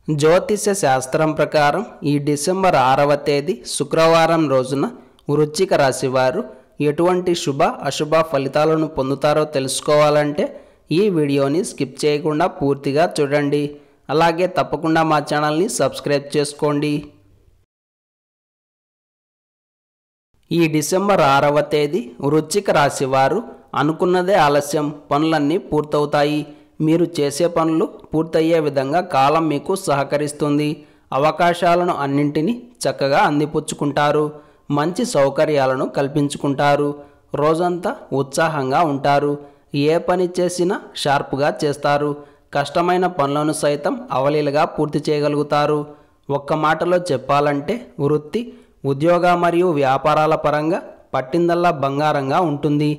జ్యోతిష శాస్త్రం ప్రకారం ఈ డిసెంబర్ 6వ తేదీ శుక్రవారం రోజున వృశ్చిక రాశి వారు ఎటువంటి శుభ అశుభ ఫలితాలను పొందుతారో తెలుసుకోవాలంటే ఈ వీడియోని స్కిప్ చేయకుండా పూర్తిగా చూడండి. అలాగే తప్పకుండా మా ఛానల్ని సబ్స్క్రైబ్ చేసుకోండి. ఈ డిసెంబర్ 6వ తేదీ వృశ్చిక రాశి వారు అనుకున్నదే ఆలస్యం, పనులన్నీ పూర్తవుతాయి. మీరు చేసే పనులు పూర్తయ్యే విధంగా కాలం మీకు సహకరిస్తుంది. అవకాశాలను అన్నింటినీ చక్కగా అందిపుచ్చుకుంటారు. మంచి సౌకర్యాలను కల్పించుకుంటారు. రోజంతా ఉత్సాహంగా ఉంటారు. ఏ పని చేసినా షార్ప్గా చేస్తారు. కష్టమైన పనులను సైతం అవలీలగా పూర్తి చేయగలుగుతారు. ఒక్క మాటలో చెప్పాలంటే వృత్తి, ఉద్యోగ మరియు వ్యాపారాల పరంగా పట్టిందల్లా బంగారంగా ఉంటుంది.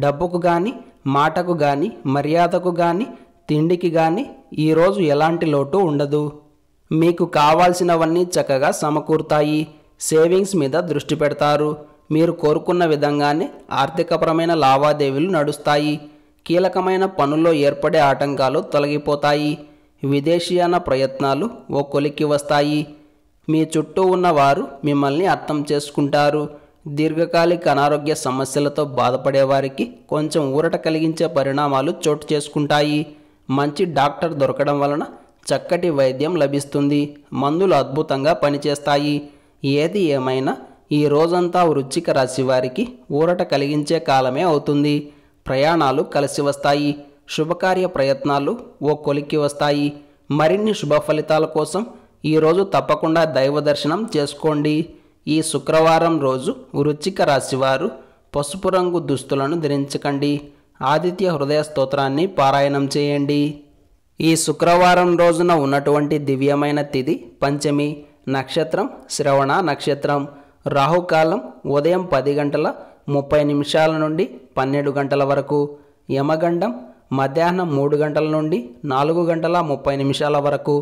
డబ్బుకు కానీ, మాటకు కానీ, మర్యాదకు కానీ, తిండికి కానీ ఈరోజు ఎలాంటి లోటు ఉండదు. మీకు కావాల్సినవన్నీ చక్కగా సమకూరుతాయి. సేవింగ్స్ మీద దృష్టి పెడతారు. మీరు కోరుకున్న విధంగానే ఆర్థికపరమైన లావాదేవీలు నడుస్తాయి. కీలకమైన పనుల్లో ఏర్పడే ఆటంకాలు తొలగిపోతాయి. విదేశీయాన ప్రయత్నాలు ఓ కొలిక్కి వస్తాయి. మీ చుట్టూ ఉన్నవారు మిమ్మల్ని అర్థం చేసుకుంటారు. దీర్ఘకాలిక అనారోగ్య సమస్యలతో బాధపడేవారికి కొంచెం ఊరట కలిగించే పరిణామాలు చోటు చేసుకుంటాయి. మంచి డాక్టర్ దొరకడం వలన చక్కటి వైద్యం లభిస్తుంది. మందులు అద్భుతంగా పనిచేస్తాయి. ఏది ఏమైనా ఈ రోజంతా వృశ్చిక రాశి వారికి ఊరట కలిగించే కాలమే అవుతుంది. ప్రయాణాలు కలిసి వస్తాయి. శుభకార్య ప్రయత్నాలు ఓ కొలిక్కి వస్తాయి. మరిన్ని శుభ ఫలితాల కోసం ఈరోజు తప్పకుండా దైవ దర్శనం చేసుకోండి. ఈ శుక్రవారం రోజు వృశ్చిక రాశి వారు పసుపు రంగు దుస్తులను ధరించకండి. ఆదిత్య హృదయ స్తోత్రాన్ని పారాయణం చేయండి. ఈ శుక్రవారం రోజున ఉన్నటువంటి దివ్యమైన తిథి పంచమి, నక్షత్రం శ్రవణ నక్షత్రం. రాహుకాలం ఉదయం 10:30 నుండి 12 వరకు. యమగండం మధ్యాహ్నం 3 నుండి 4:30 వరకు.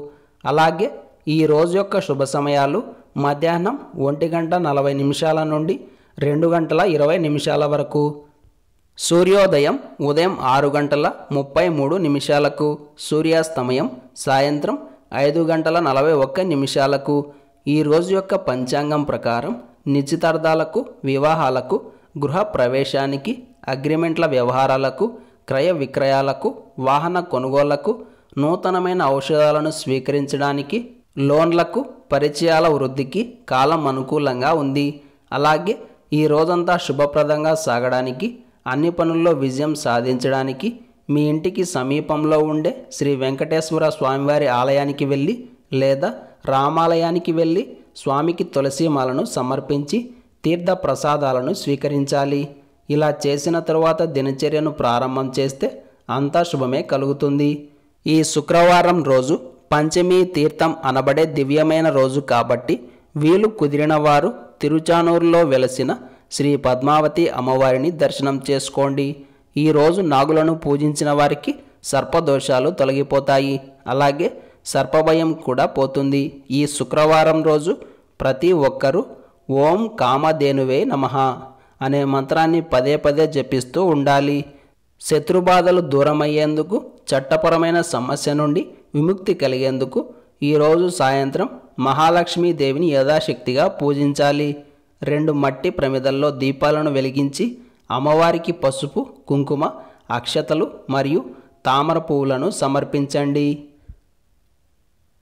అలాగే ఈ రోజు యొక్క శుభ సమయాలు మధ్యాహ్నం 1:40 నుండి 2:20 వరకు. సూర్యోదయం ఉదయం 6:33. సూర్యాస్తమయం సాయంత్రం 5:41. ఈ రోజు యొక్క పంచాంగం ప్రకారం నిశ్చితార్థాలకు, వివాహాలకు, గృహ ప్రవేశానికి, అగ్రిమెంట్ల వ్యవహారాలకు, క్రయ విక్రయాలకు, వాహన కొనుగోళ్లకు, నూతనమైన ఔషధాలను స్వీకరించడానికి, లోన్లకు, పరిచయాల వృద్ధికి కాలం అనుకూలంగా ఉంది. అలాగే ఈ రోజంతా శుభప్రదంగా సాగడానికి, అన్ని పనుల్లో విజయం సాధించడానికి మీ ఇంటికి సమీపంలో ఉండే శ్రీ వెంకటేశ్వర స్వామివారి ఆలయానికి వెళ్ళి లేదా రామాలయానికి వెళ్ళి స్వామికి తులసిమాలను సమర్పించి తీర్థ ప్రసాదాలను స్వీకరించాలి. ఇలా చేసిన తరువాత దినచర్యను ప్రారంభం చేస్తే అంతా శుభమే కలుగుతుంది. ఈ శుక్రవారం రోజు పంచమి తీర్థం అనబడే దివ్యమైన రోజు కాబట్టి వీలు కుదిరిన వారు తిరుచానూరులో వెలసిన శ్రీ పద్మావతి అమ్మవారిని దర్శనం చేసుకోండి. ఈరోజు నాగులను పూజించిన వారికి సర్పదోషాలు తొలగిపోతాయి. అలాగే సర్పభయం కూడా పోతుంది. ఈ శుక్రవారం రోజు ప్రతి ఒక్కరూ ఓం కామధేనువే నమః అనే మంత్రాన్ని పదే పదే జపిస్తూ ఉండాలి. శత్రుబాధలు దూరమయ్యేందుకు, చట్టపరమైన సమస్య నుండి విముక్తి కలిగేందుకు ఈరోజు సాయంత్రం మహాలక్ష్మీదేవిని యథాశక్తిగా పూజించాలి. 2 మట్టి ప్రమిదల్లో దీపాలను వెలిగించి అమ్మవారికి పసుపు, కుంకుమ, అక్షతలు మరియు తామర పువ్వులను సమర్పించండి.